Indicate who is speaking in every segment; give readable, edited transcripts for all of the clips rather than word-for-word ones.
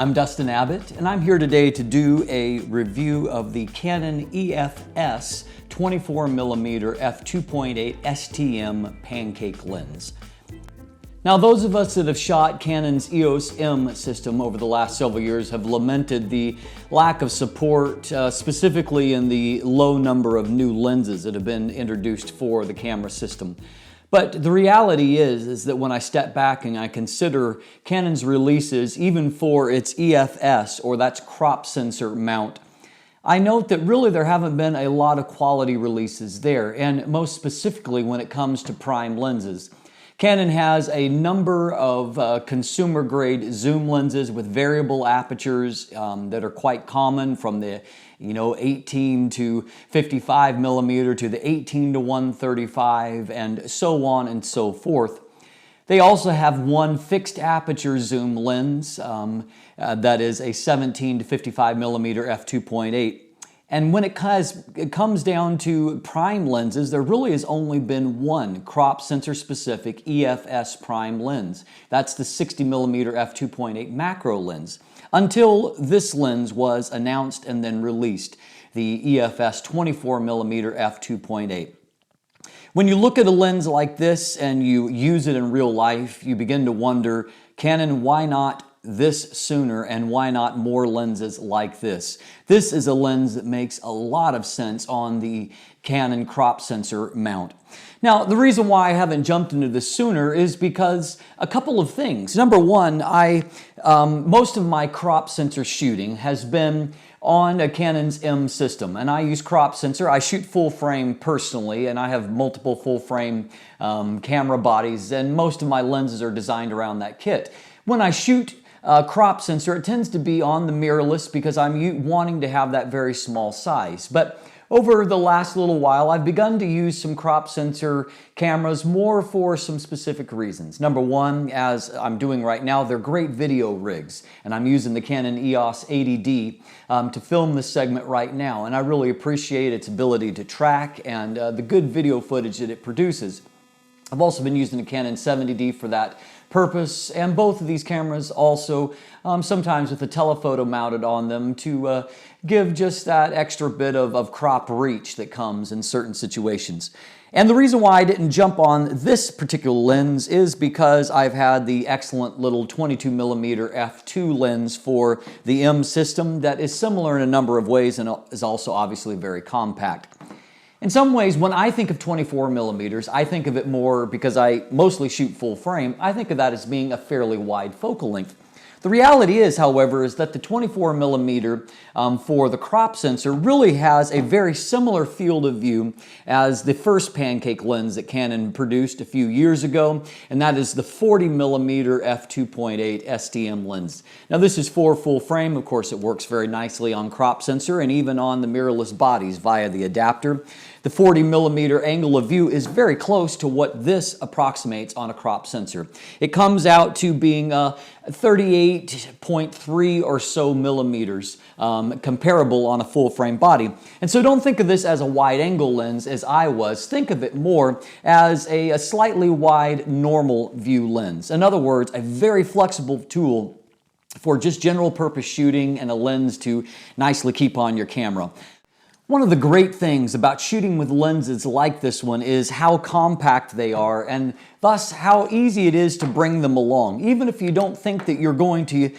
Speaker 1: I'm Dustin Abbott, and I'm here today to do a review of the Canon EF-S 24mm f2.8 STM Pancake lens. Now, those of us that have shot Canon's EOS M system over the last several years have lamented the lack of support, specifically in the low number of new lenses that have been introduced for the camera system. But the reality is that when I step back and I consider Canon's releases, even for its EF-S, or that's crop sensor mount, I note that really there haven't been a lot of quality releases there, and most specifically when it comes to prime lenses. Canon has a number of consumer-grade zoom lenses with variable apertures that are quite common, from the 18 to 55 millimeter to the 18 to 135, and so on and so forth. They also have one fixed aperture zoom lens that is a 17 to 55 millimeter f2.8. And when it comes down to prime lenses, there really has only been one crop sensor specific EF-S prime lens. That's the 60mm f2.8 macro lens, until this lens was announced and then released, the EF-S 24mm f2.8. When you look at a lens like this and you use it in real life, you begin to wonder, Canon, why not this sooner, and why not more lenses like this? This is a lens that makes a lot of sense on the Canon crop sensor mount. Now, the reason why I haven't jumped into this sooner is because a couple of things. Number one, most of my crop sensor shooting has been on a Canon's M system, and I use crop sensor. I shoot full frame personally, and I have multiple full frame camera bodies, and most of my lenses are designed around that kit. When I shoot crop sensor, it tends to be on the mirrorless because I'm wanting to have that very small size. But over the last little while, I've begun to use some crop sensor cameras more for some specific reasons. Number one, as I'm doing right now, they're great video rigs, and I'm using the Canon EOS 80D to film this segment right now, and I really appreciate its ability to track and the good video footage that it produces. I've also been using the Canon 70D for that purpose, and both of these cameras also sometimes with a telephoto mounted on them to give just that extra bit of crop reach that comes in certain situations. And the reason why I didn't jump on this particular lens is because I've had the excellent little 22mm f2 lens for the M system that is similar in a number of ways and is also obviously very compact. In some ways, when I think of 24mm, I think of it more, because I mostly shoot full frame, I think of that as being a fairly wide focal length. The reality is, however, is that the 24mm for the crop sensor really has a very similar field of view as the first Pancake lens that Canon produced a few years ago, and that is the 40mm f2.8 STM lens. Now, this is for full frame. Of course, it works very nicely on crop sensor and even on the mirrorless bodies via the adapter. The 40mm angle of view is very close to what this approximates on a crop sensor. It comes out to being 38.3 or so millimeters, comparable on a full frame body. And so don't think of this as a wide angle lens as I was. Think of it more as a slightly wide normal view lens. In other words, a very flexible tool for just general purpose shooting and a lens to nicely keep on your camera. One of the great things about shooting with lenses like this one is how compact they are, and thus how easy it is to bring them along. Even if you don't think that you're going to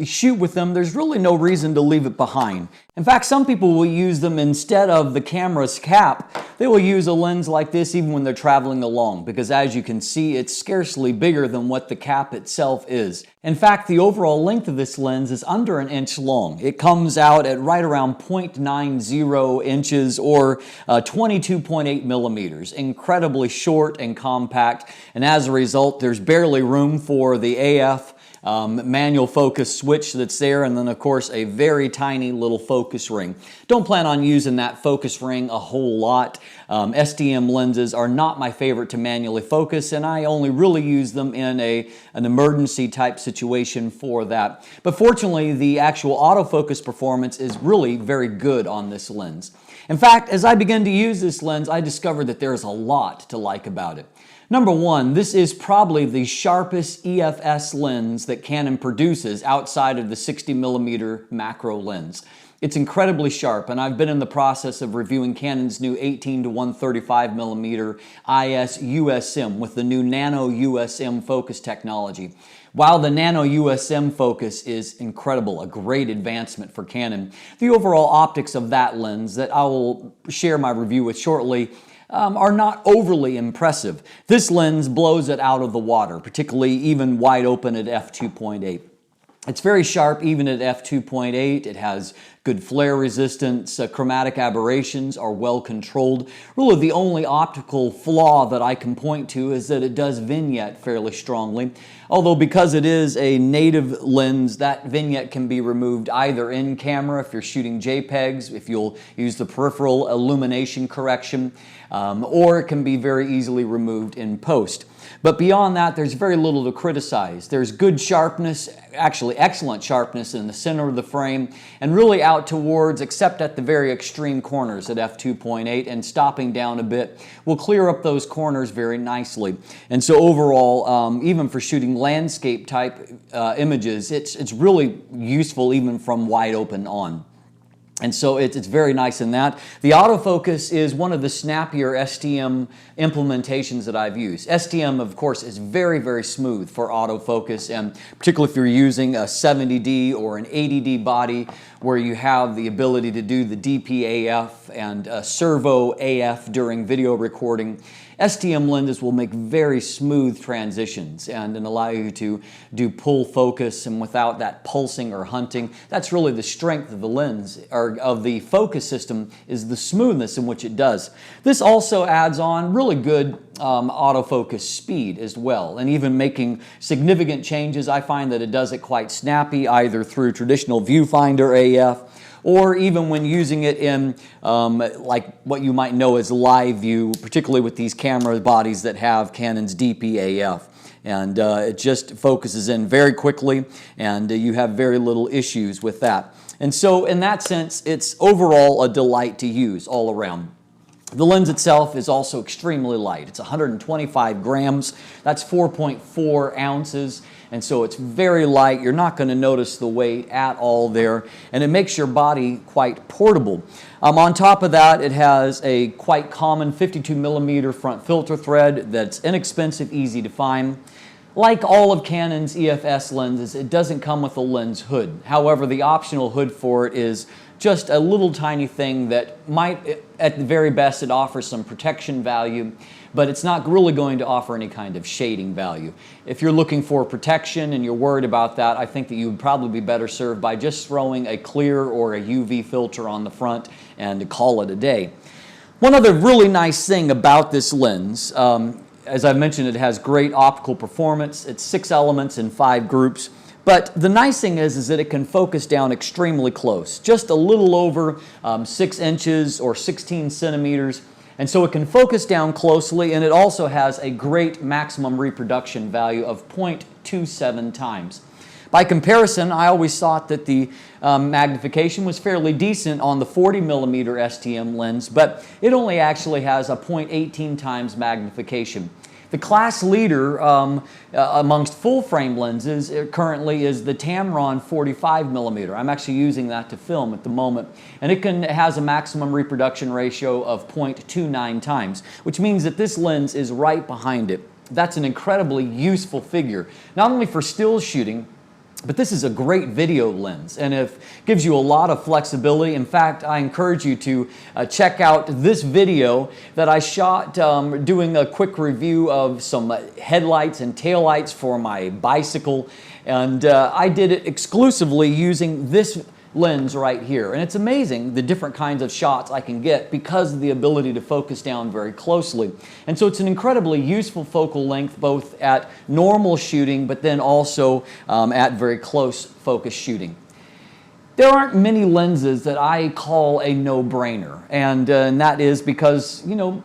Speaker 1: shoot with them, there's really no reason to leave it behind. In fact, some people will use them instead of the camera's cap. They will use a lens like this even when they're traveling along, because as you can see, it's scarcely bigger than what the cap itself is. In fact, the overall length of this lens is under an inch long. It comes out at right around 0.90 inches or 22.8 millimeters. Incredibly short and compact, and as a result, there's barely room for the AF manual focus switch that's there, and then of course a very tiny little focus ring. Don't plan on using that focus ring a whole lot. STM lenses are not my favorite to manually focus, and I only really use them in an emergency type situation for that. But fortunately, the actual autofocus performance is really very good on this lens. In fact, as I began to use this lens, I discovered that there's a lot to like about it. Number one, this is probably the sharpest EF-S lens that Canon produces outside of the 60mm macro lens. It's incredibly sharp, and I've been in the process of reviewing Canon's new 18 to 135mm IS USM with the new Nano USM focus technology. While the Nano USM focus is incredible, a great advancement for Canon, the overall optics of that lens that I will share my review with shortly are not overly impressive. This lens blows it out of the water, particularly even wide open at f2.8. It's very sharp even at f2.8. It has good flare resistance. Chromatic aberrations are well controlled. Really the only optical flaw that I can point to is that it does vignette fairly strongly. Although because it is a native lens, that vignette can be removed either in camera if you're shooting JPEGs, if you'll use the peripheral illumination correction, or it can be very easily removed in post. But beyond that, there's very little to criticize. There's good sharpness, actually excellent sharpness in the center of the frame, and really out towards, except at the very extreme corners at f2.8, and stopping down a bit will clear up those corners very nicely. And so overall, even for shooting landscape type images, it's really useful even from wide open on. And so it's very nice in that. The autofocus is one of the snappier STM implementations that I've used. STM, of course, is very, very smooth for autofocus, and particularly if you're using a 70D or an 80D body where you have the ability to do the DP-AF and servo AF during video recording. STM lenses will make very smooth transitions and allow you to do pull focus and without that pulsing or hunting. That's really the strength of the lens, or of the focus system, is the smoothness in which it does. This also adds on really good autofocus speed as well, and even making significant changes, I find that it does it quite snappy, either through traditional viewfinder AF or even when using it in like what you might know as live view, particularly with these camera bodies that have Canon's DP-AF. And it just focuses in very quickly, and you have very little issues with that. And so in that sense, it's overall a delight to use all around. The lens itself is also extremely light. It's 125 grams. That's 4.4 ounces. And so it's very light. You're not going to notice the weight at all there. And it makes your body quite portable. On top of that, it has a quite common 52mm front filter thread that's inexpensive, easy to find. Like all of Canon's EF-S lenses, it doesn't come with a lens hood. However, the optional hood for it is just a little tiny thing that might, at the very best, it offers some protection value, but it's not really going to offer any kind of shading value. If you're looking for protection and you're worried about that, I think that you would probably be better served by just throwing a clear or a UV filter on the front and call it a day. One other really nice thing about this lens, as I mentioned, it has great optical performance. It's 6 elements in 5 groups. But the nice thing is that it can focus down extremely close, just a little over 6 inches or 16 centimeters. And so it can focus down closely, and it also has a great maximum reproduction value of 0.27 times. By comparison, I always thought that the magnification was fairly decent on the 40mm STM lens, but it only actually has a 0.18 times magnification. The class leader amongst full-frame lenses currently is the Tamron 45mm. I'm actually using that to film at the moment. And it has a maximum reproduction ratio of 0.29 times, which means that this lens is right behind it. That's an incredibly useful figure, not only for still shooting, but this is a great video lens, and it gives you a lot of flexibility. In fact, I encourage you to check out this video that I shot doing a quick review of some headlights and taillights for my bicycle, and I did it exclusively using this lens right here. And it's amazing the different kinds of shots I can get because of the ability to focus down very closely. And so it's an incredibly useful focal length both at normal shooting but then also at very close focus shooting. There aren't many lenses that I call a no-brainer, and that is because, you know,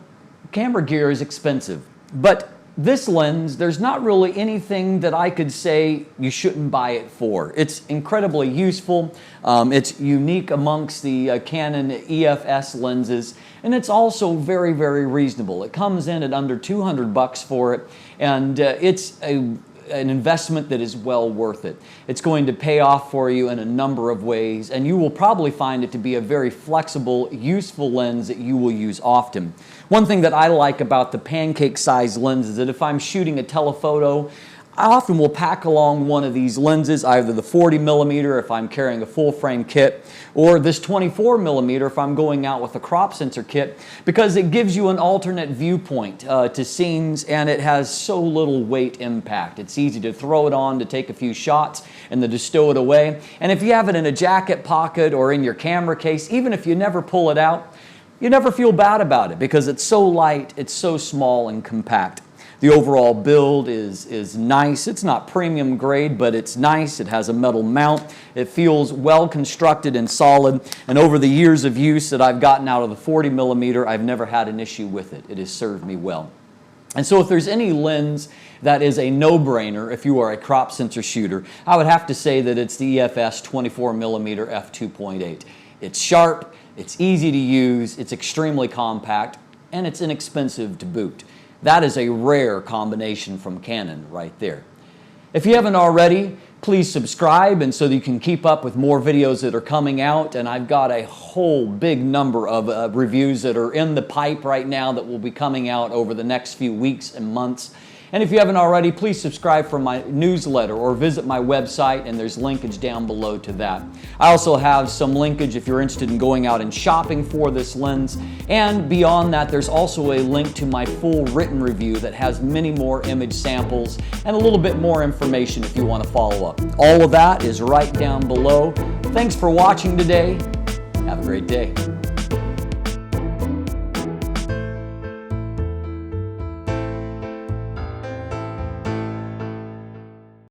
Speaker 1: camera gear is expensive. But This lens, there's not really anything that I could say you shouldn't buy it for. It's incredibly useful. It's unique amongst the Canon EF-S lenses, and it's also very, very reasonable. It comes in at under 200 bucks for it, and it's an investment that is well worth it. It's going to pay off for you in a number of ways, and you will probably find it to be a very flexible, useful lens that you will use often. One thing that I like about the Pancake size lens is that if I'm shooting a telephoto, I often will pack along one of these lenses, either the 40mm if I'm carrying a full frame kit, or this 24mm if I'm going out with a crop sensor kit, because it gives you an alternate viewpoint to scenes, and it has so little weight impact. It's easy to throw it on to take a few shots and then to stow it away. And if you have it in a jacket pocket or in your camera case, even if you never pull it out, you never feel bad about it because it's so light, it's so small and compact. The overall build is nice. It's not premium grade, but it's nice. It has a metal mount. It feels well constructed and solid. And over the years of use that I've gotten out of the 40mm, I've never had an issue with it. It has served me well. And so if there's any lens that is a no-brainer if you are a crop sensor shooter, I would have to say that it's the EF-S 24mm f2.8. It's sharp, it's easy to use, it's extremely compact, and it's inexpensive to boot. That is a rare combination from Canon right there. If you haven't already, please subscribe and so that you can keep up with more videos that are coming out. And I've got a whole big number of reviews that are in the pipe right now that will be coming out over the next few weeks and months. And if you haven't already, please subscribe for my newsletter or visit my website, and there's linkage down below to that. I also have some linkage if you're interested in going out and shopping for this lens. And beyond that, there's also a link to my full written review that has many more image samples and a little bit more information if you want to follow up. All of that is right down below. Thanks for watching today. Have a great day.